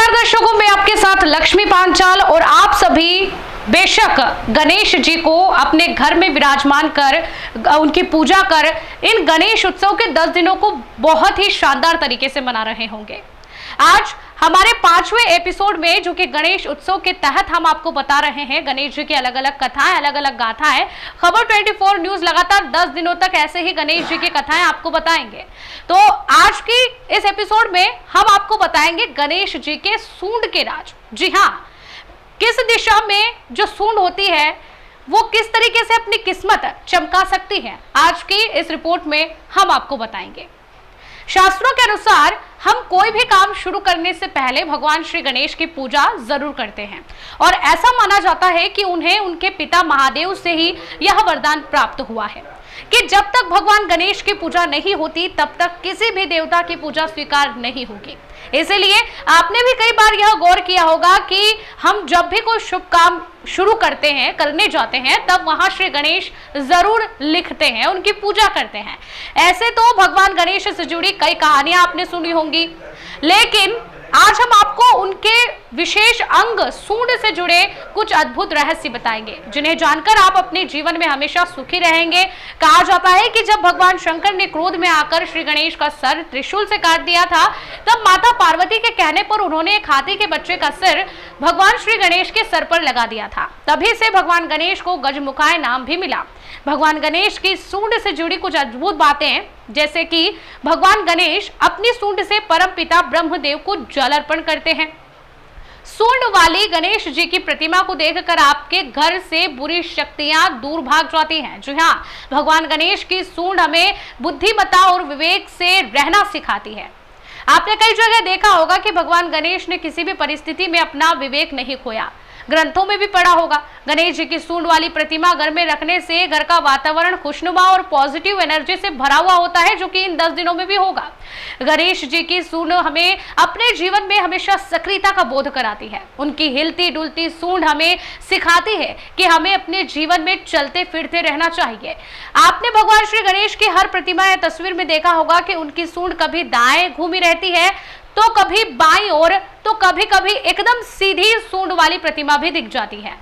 नमस्कार दर्शकों, मैं आपके साथ लक्ष्मी पांचाल और आप सभी बेशक गणेश जी को अपने घर में विराजमान कर उनकी पूजा कर इन गणेश उत्सव के 10 दिनों को बहुत ही शानदार तरीके से मना रहे होंगे। आज हमारे 5वें एपिसोड में, जो कि गणेश उत्सव के तहत हम आपको बता रहे हैं गणेश जी की अलग अलग कथाएं, अलग अलग गाथाएं। खबर 24 न्यूज लगातार 10 दिनों तक ऐसे ही गणेश जी की कथाएं आपको बताएंगे। तो आज की इस एपिसोड में हम आपको बताएंगे गणेश जी के सूंड के राज। जी हाँ, किस दिशा में जो सूंड होती है वो किस तरीके से अपनी किस्मत चमका सकती है, आज की इस रिपोर्ट में हम आपको बताएंगे। शास्त्रों के अनुसार हम कोई भी काम शुरू करने से पहले भगवान श्री गणेश की पूजा जरूर करते हैं और ऐसा माना जाता है कि उन्हें उनके पिता महादेव से ही यह वरदान प्राप्त हुआ है कि जब तक भगवान गणेश की पूजा नहीं होती तब तक किसी भी देवता की पूजा स्वीकार नहीं होगी। इसलिए आपने भी कई बार यह गौर किया होगा कि हम जब भी कोई शुभ काम शुरू करते हैं, करने जाते हैं, तब वहां श्री गणेश जरूर लिखते हैं, उनकी पूजा करते हैं। ऐसे तो भगवान गणेश से जुड़ी कई कहानियां आपने सुनी होंगी, लेकिन आज हम आपको उनके विशेष अंग सूंड से जुड़े कुछ अद्भुत रहस्य बताएंगे, जिन्हें जानकर आप अपने जीवन में हमेशा सुखी रहेंगे। कहा जाता है कि जब भगवान शंकर ने क्रोध में आकर श्री गणेश का सर त्रिशूल से काट दिया था, तब माता पार्वती के कहने पर उन्होंने एक हाथी के बच्चे का सिर भगवान श्री गणेश के सर पर लगा दिया था। तभी से भगवान गणेश को गजमुखाय नाम भी मिला। भगवान गणेश की सूंड से जुड़ी कुछ अद्भुत बातें, जैसे कि भगवान गणेश अपनी सूंड से परम पिता ब्रह्मदेव को जल अर्पण करते हैं। सूंड वाली गणेश जी की प्रतिमा को देखकर आपके घर से बुरी शक्तियां दूर भाग जाती हैं। जी हाँ, भगवान गणेश की सूंड हमें बुद्धिमत्ता और विवेक से रहना सिखाती है। आपने कई जगह देखा होगा कि भगवान गणेश ने किसी भी परिस्थिति में अपना विवेक नहीं खोया। ग्रंथों में भी पढ़ा होगा, गणेश जी की सूंड वाली प्रतिमा घर में रखने से घर का वातावरण खुशनुमा और पॉजिटिव एनर्जी से भरा हुआ होता है, जो कि इन 10 दिनों में भी होगा। गणेश जी की सूंड हमें अपने जीवन में हमेशा सक्रियता का बोध कराती है। उनकी हिलती डुलती सूंड हमें सिखाती है कि हमें अपने जीवन में चलते फिरते रहना चाहिए। आपने भगवान श्री गणेश की हर प्रतिमा या तस्वीर में देखा होगा कि उनकी सूंड कभी दाएं घूमी रहती है, तो कभी बाईं ओर, तो कभी कभी एकदम सीधी सूंड वाली प्रतिमा भी दिख जाती है।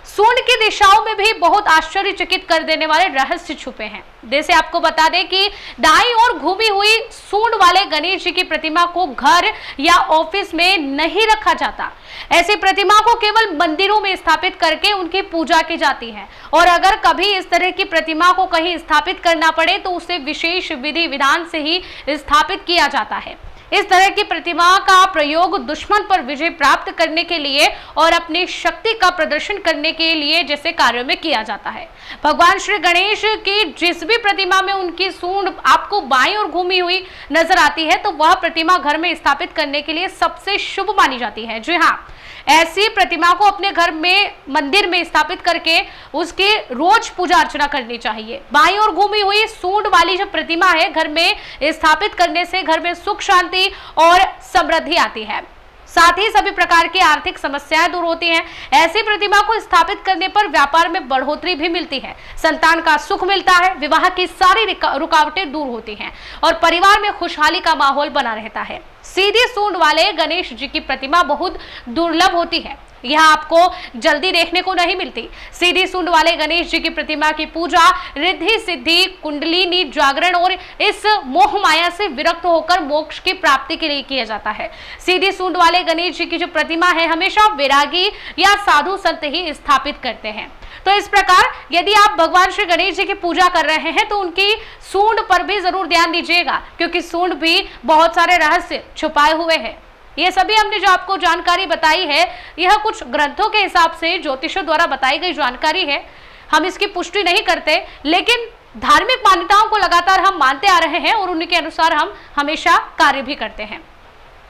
सूंड की दिशाओं में भी बहुत आश्चर्यचकित कर देने वाले रहस्य छुपे हैं। जैसे आपको बता दें कि दाईं ओर घूमी हुई सूंड वाले गणेश जी की प्रतिमा को घर या ऑफिस में नहीं रखा जाता। ऐसी प्रतिमा को केवल मंदिरों में स्थापित करके उनकी पूजा की जाती है, और अगर कभी इस तरह की प्रतिमा को कहीं स्थापित करना पड़े तो उसे विशेष विधि विधान से ही स्थापित किया जाता है। इस तरह की प्रतिमा का प्रयोग दुश्मन पर विजय प्राप्त करने के लिए और अपनी शक्ति का प्रदर्शन करने के लिए जैसे कार्यों में किया जाता है। भगवान श्री गणेश की जिस भी प्रतिमा में उनकी सूंड आपको बाईं ओर घूमी हुई नजर आती है, तो वह प्रतिमा घर में स्थापित करने के लिए सबसे शुभ मानी जाती है। जी हाँ, ऐसी प्रतिमा को अपने घर में मंदिर में स्थापित करके उसकी रोज पूजा अर्चना करनी चाहिए। बाईं ओर घूमी हुई सूंड वाली जो प्रतिमा है, घर में स्थापित करने से घर में सुख शांति और समृद्धि आती है, साथ ही सभी प्रकार की आर्थिक समस्याएं दूर होती हैं। ऐसी प्रतिमा को स्थापित करने पर व्यापार में बढ़ोतरी भी मिलती है, संतान का सुख मिलता है, विवाह की सारी रुकावटें दूर होती हैं और परिवार में खुशहाली का माहौल बना रहता है। सीधी सूंड वाले गणेश जी की प्रतिमा बहुत दुर्लभ होती है, यह आपको जल्दी देखने को नहीं मिलती। सीधी सूंड वाले गणेश जी की प्रतिमा की पूजा रिद्धि सिद्धि, कुंडलिनी जागरण और इस मोह माया से विरक्त होकर मोक्ष की प्राप्ति के लिए किया जाता है। सीधी सूंड वाले गणेश जी की जो प्रतिमा है, हमेशा वैरागी या साधु संत ही स्थापित करते हैं। तो इस प्रकार यदि आप भगवान श्री गणेश जी की पूजा कर रहे हैं तो उनकी सूंड पर भी जरूर ध्यान दीजिएगा, क्योंकि सूंड भी बहुत सारे रहस्य छुपाए हुए हैं। ये सभी हमने जो आपको जानकारी बताई है, यह कुछ ग्रंथों के हिसाब से ज्योतिषों द्वारा बताई गई जानकारी है। हम इसकी पुष्टि नहीं करते, लेकिन धार्मिक मान्यताओं को लगातार हम मानते आ रहे हैं और उन्हीं के अनुसार हम हमेशा कार्य भी करते हैं।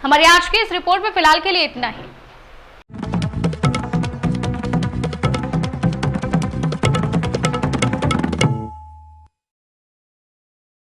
हमारे आज की इस रिपोर्ट में फिलहाल के लिए इतना ही।